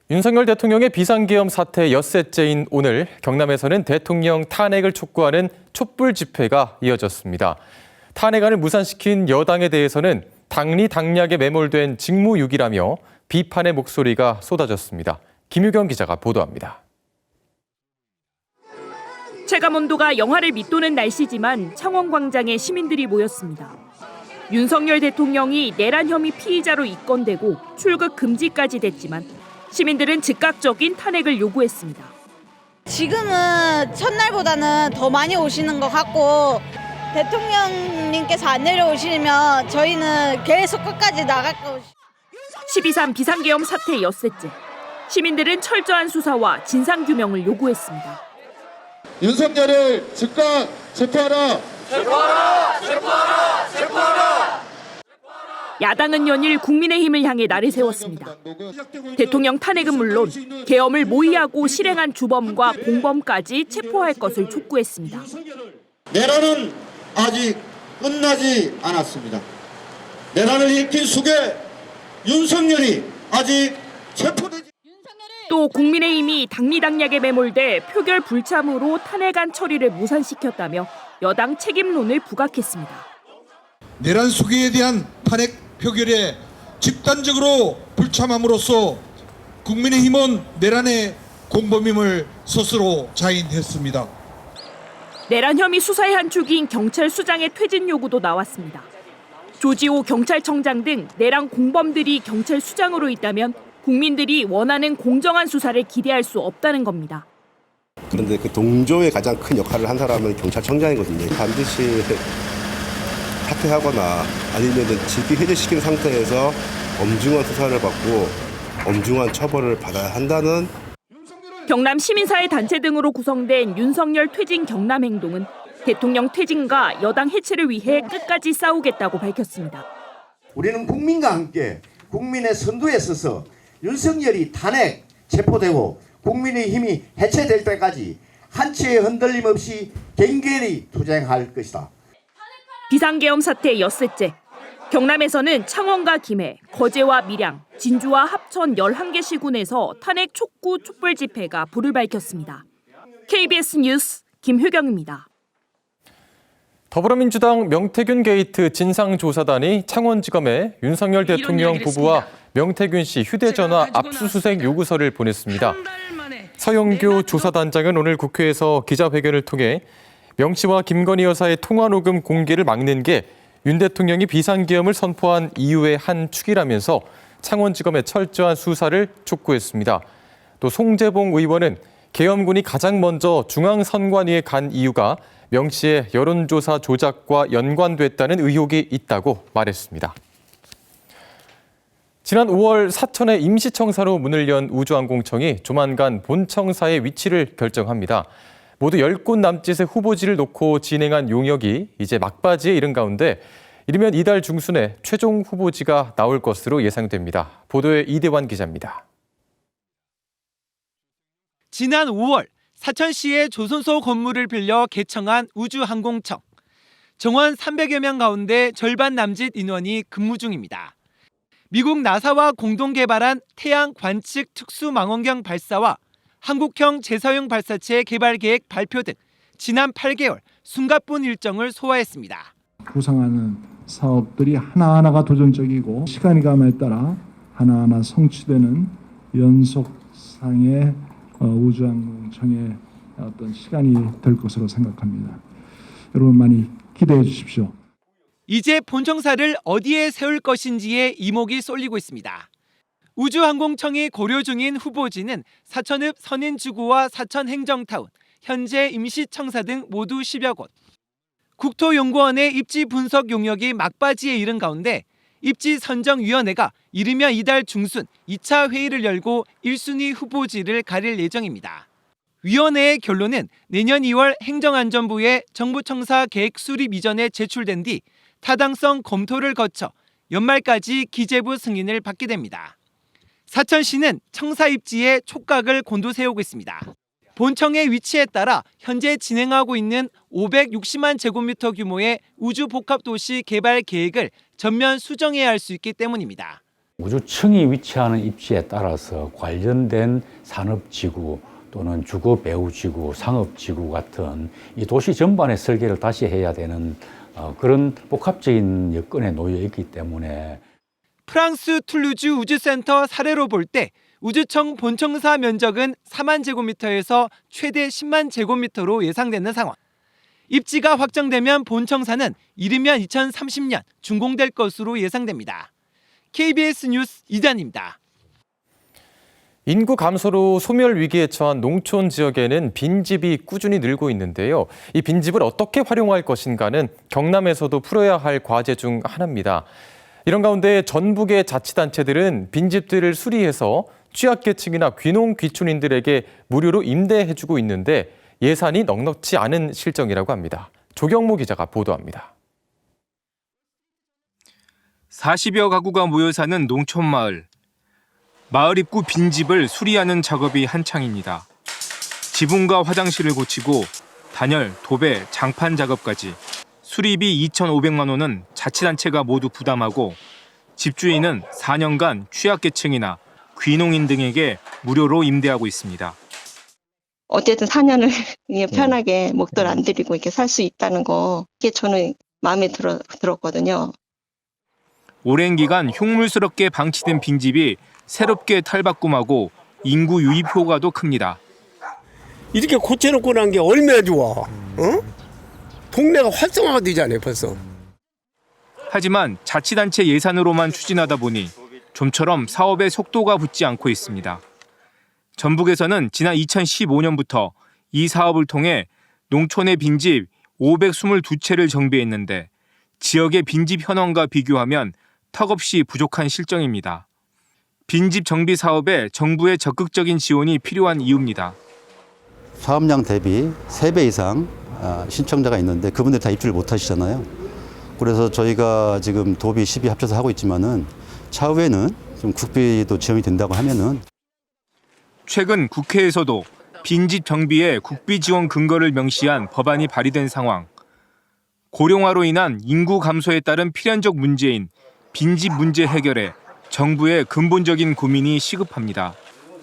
윤석열 대통령의 비상계엄 사태 엿새째인 오늘 경남에서는 대통령 탄핵을 촉구하는 촛불 집회가 이어졌습니다. 탄핵안을 무산시킨 여당에 대해서는 당리당략에 매몰된 직무유기라며 비판의 목소리가 쏟아졌습니다. 김유경 기자가 보도합니다. 체감온도가 영하를 밑도는 날씨지만 창원광장에 시민들이 모였습니다. 윤석열 대통령이 내란 혐의 피의자로 입건되고 출국 금지까지 됐지만 시민들은 즉각적인 탄핵을 요구했습니다. 지금은 첫날보다는 더 많이 오시는 것 같고 대통령님께서 안 내려오시면 저희는 계속 끝까지 나갈 것이고. 12.3 비상계엄 사태 엿새째. 시민들은 철저한 수사와 진상규명을 요구했습니다. 윤석열을 즉각 체포하라! 체포하라! 체포하라! 체포하라! 야당은 연일 국민의힘을 향해 날을 세웠습니다. 대통령 탄핵은 물론 계엄을 모의하고 실행한 주범과 공범까지 체포할 것을 촉구했습니다. 내란은 아직 끝나지 않았습니다. 내란을 일으킨 숙의 윤석열이 아직 체포되지. 또 국민의힘이 당리당략에 매몰돼 표결 불참으로 탄핵안 처리를 무산시켰다며 여당 책임론을 부각했습니다. 내란 수기에 대한 탄핵 표결에 집단적으로 불참함으로써 국민의힘은 내란의 공범임을 스스로 자인했습니다. 내란 혐의 수사의 한 축인 경찰 수장의 퇴진 요구도 나왔습니다. 조지호 경찰청장 등 내란 공범들이 경찰 수장으로 있다면 국민들이 원하는 공정한 수사를 기대할 수 없다는 겁니다. 그런데 그 동조의 가장 큰 역할을 한 사람은 경찰청장이거든요. 반드시 사퇴하거나 아니면 직위 해제시킨 상태에서 엄중한 수사를 받고 엄중한 처벌을 받아야 한다는. 경남 시민사회 단체 등으로 구성된 윤석열 퇴진 경남 행동은 대통령 퇴진과 여당 해체를 위해 끝까지 싸우겠다고 밝혔습니다. 우리는 국민과 함께 국민의 선두에 서서 윤석열이 탄핵, 체포되고 국민의 힘이 해체될 때까지 한치의 흔들림 없이 갱결히 투쟁할 것이다. 비상계엄 사태 엿새째. 경남에서는 창원과 김해, 거제와 밀양, 진주와 합천 11개 시군에서 탄핵 촉구 촛불 집회가 불을 밝혔습니다. KBS 뉴스 김효경입니다. 더불어민주당 명태균 게이트 진상조사단이 창원지검에 윤석열 대통령 부부와 명태균 씨 휴대전화 압수수색 요구서를 보냈습니다. 서영교 조사단장은 오늘 국회에서 기자회견을 통해 명 씨와 김건희 여사의 통화 녹음 공개를 막는 게 윤 대통령이 비상계엄을 선포한 이유의 한 축이라면서 창원지검의 철저한 수사를 촉구했습니다. 또 송재봉 의원은 계엄군이 가장 먼저 중앙선관위에 간 이유가 명 씨의 여론조사 조작과 연관됐다는 의혹이 있다고 말했습니다. 지난 5월 사천의 임시청사로 문을 연 우주항공청이 조만간 본청사의 위치를 결정합니다. 모두 10곳 남짓의 후보지를 놓고 진행한 용역이 이제 막바지에 이른 가운데 이르면 이달 중순에 최종 후보지가 나올 것으로 예상됩니다. 보도에 이대환 기자입니다. 지난 5월 사천시의 조선소 건물을 빌려 개청한 우주항공청. 정원 300여 명 가운데 절반 남짓 인원이 근무 중입니다. 미국 나사와 공동 개발한 태양 관측 특수망원경 발사와 한국형 제서용 발사체 개발 계획 발표 등 지난 8개월 숨가쁜 일정을 소화했습니다. 구상하는 사업들이 하나하나가 도전적이고 시간이 감에 따라 하나하나 성취되는 연속상의 우주항공청의 어떤 시간이 될 것으로 생각합니다. 여러분 많이 기대해 주십시오. 이제 본청사를 어디에 세울 것인지에 이목이 쏠리고 있습니다. 우주항공청이 고려 중인 후보지는 사천읍 선인지구와 사천행정타운, 현재 임시청사 등 모두 10여 곳. 국토연구원의 입지 분석 용역이 막바지에 이른 가운데 입지선정위원회가 이르면 이달 중순 2차 회의를 열고 1순위 후보지를 가릴 예정입니다. 위원회의 결론은 내년 2월 행정안전부에 정부청사 계획 수립 이전에 제출된 뒤 타당성 검토를 거쳐 연말까지 기재부 승인을 받게 됩니다. 사천시는 청사 입지에 촉각을 곤두세우고 있습니다. 본청의 위치에 따라 현재 진행하고 있는 560만 제곱미터 규모의 우주복합도시 개발 계획을 전면 수정해야 할 수 있기 때문입니다. 우주청이 위치하는 입지에 따라서 관련된 산업지구 또는 주거배후지구, 상업지구 같은 이 도시 전반의 설계를 다시 해야 되는 그런 복합적인 여건에 놓여 있기 때문에 프랑스 툴루즈 우주센터 사례로 볼 때 우주청 본청사 면적은 4만 제곱미터에서 최대 10만 제곱미터로 예상되는 상황. 입지가 확정되면 본청사는 이르면 2030년 준공될 것으로 예상됩니다. KBS 뉴스 이단입니다. 인구 감소로 소멸 위기에 처한 농촌 지역에는 빈집이 꾸준히 늘고 있는데요. 이 빈집을 어떻게 활용할 것인가는 경남에서도 풀어야 할 과제 중 하나입니다. 이런 가운데 전북의 자치단체들은 빈집들을 수리해서 취약계층이나 귀농 귀촌인들에게 무료로 임대해주고 있는데 예산이 넉넉지 않은 실정이라고 합니다. 조경모 기자가 보도합니다. 40여 가구가 모여 사는 농촌마을. 마을 입구 빈집을 수리하는 작업이 한창입니다. 지붕과 화장실을 고치고 단열, 도배, 장판 작업까지 수리비 2,500만 원은 자치단체가 모두 부담하고 집주인은 4년간 취약계층이나 귀농인 등에게 무료로 임대하고 있습니다. 어쨌든 4년을 편하게 목돈 안 들이고 이렇게 살 수 있다는 거, 이게 저는 마음에 들었거든요. 오랜 기간 흉물스럽게 방치된 빈집이 새롭게 탈바꿈하고 인구 유입 효과도 큽니다. 이렇게 고쳐놓고 난 게 얼마나 좋아. 동네가 활성화가 되잖아요, 벌써. 하지만 자치단체 예산으로만 추진하다 보니 좀처럼 사업의 속도가 붙지 않고 있습니다. 전북에서는 지난 2015년부터 이 사업을 통해 농촌의 빈집 522채를 정비했는데 지역의 빈집 현황과 비교하면 턱없이 부족한 실정입니다. 빈집 정비 사업에 정부의 적극적인 지원이 필요한 이유입니다. 사업량 대비 3배 이상 신청자가 있는데 그분들이 다 입주를 못 하시잖아요. 그래서 저희가 지금 도비, 시비 합쳐서 하고 있지만은 차후에는 좀 국비도 지원이 된다고 하면은 최근 국회에서도 빈집 정비에 국비 지원 근거를 명시한 법안이 발의된 상황. 고령화로 인한 인구 감소에 따른 필연적 문제인 빈집 문제 해결에 정부의 근본적인 고민이 시급합니다.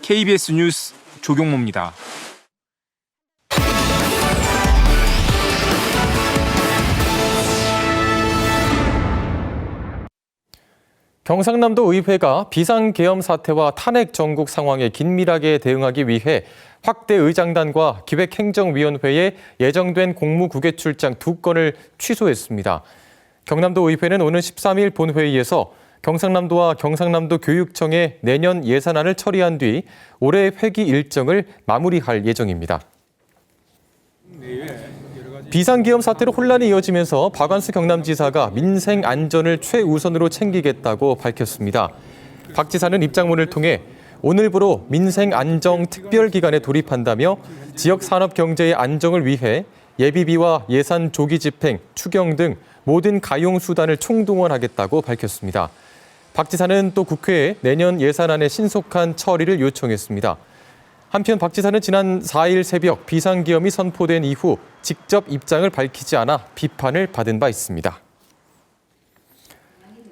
KBS 뉴스 조경모입니다. 경상남도 의회가 비상계엄 사태와 탄핵 정국 상황에 긴밀하게 대응하기 위해 확대 의장단과 기획행정위원회에 예정된 공무국외 출장 2건을 취소했습니다. 경남도 의회는 오는 13일 본회의에서 경상남도와 경상남도 교육청의 내년 예산안을 처리한 뒤 올해 회기 일정을 마무리할 예정입니다. 비상계엄 사태로 혼란이 이어지면서 박완수 경남지사가 민생 안전을 최우선으로 챙기겠다고 밝혔습니다. 박 지사는 입장문을 통해 오늘부로 민생 안정 특별기간에 돌입한다며 지역 산업 경제의 안정을 위해 예비비와 예산 조기 집행, 추경 등 모든 가용 수단을 총동원하겠다고 밝혔습니다. 박 지사는 또 국회에 내년 예산안의 신속한 처리를 요청했습니다. 한편 박 지사는 지난 4일 새벽 비상계엄이 선포된 이후 직접 입장을 밝히지 않아 비판을 받은 바 있습니다.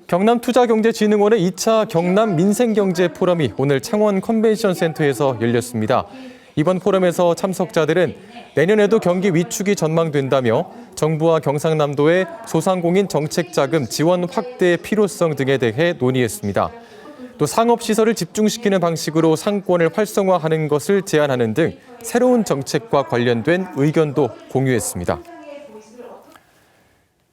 경남투자경제진흥원의 2차 경남 민생경제 포럼이 오늘 창원 컨벤션센터에서 열렸습니다. 이번 포럼에서 참석자들은 내년에도 경기 위축이 전망된다며 정부와 경상남도의 소상공인 정책자금 지원 확대의 필요성 등에 대해 논의했습니다. 또 상업시설을 집중시키는 방식으로 상권을 활성화하는 것을 제안하는 등 새로운 정책과 관련된 의견도 공유했습니다.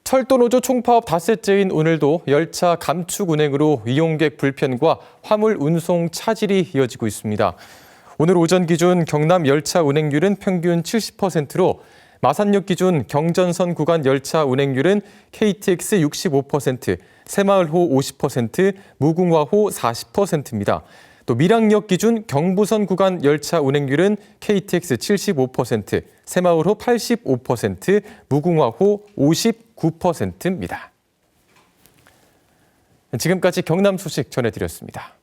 철도노조 총파업 닷새째인 오늘도 열차 감축 운행으로 이용객 불편과 화물 운송 차질이 이어지고 있습니다. 오늘 오전 기준 경남 열차 운행률은 평균 70%로 마산역 기준 경전선 구간 열차 운행률은 KTX 65%, 새마을호 50%, 무궁화호 40%입니다. 또 밀양역 기준 경부선 구간 열차 운행률은 KTX 75%, 새마을호 85%, 무궁화호 59%입니다. 지금까지 경남 소식 전해드렸습니다.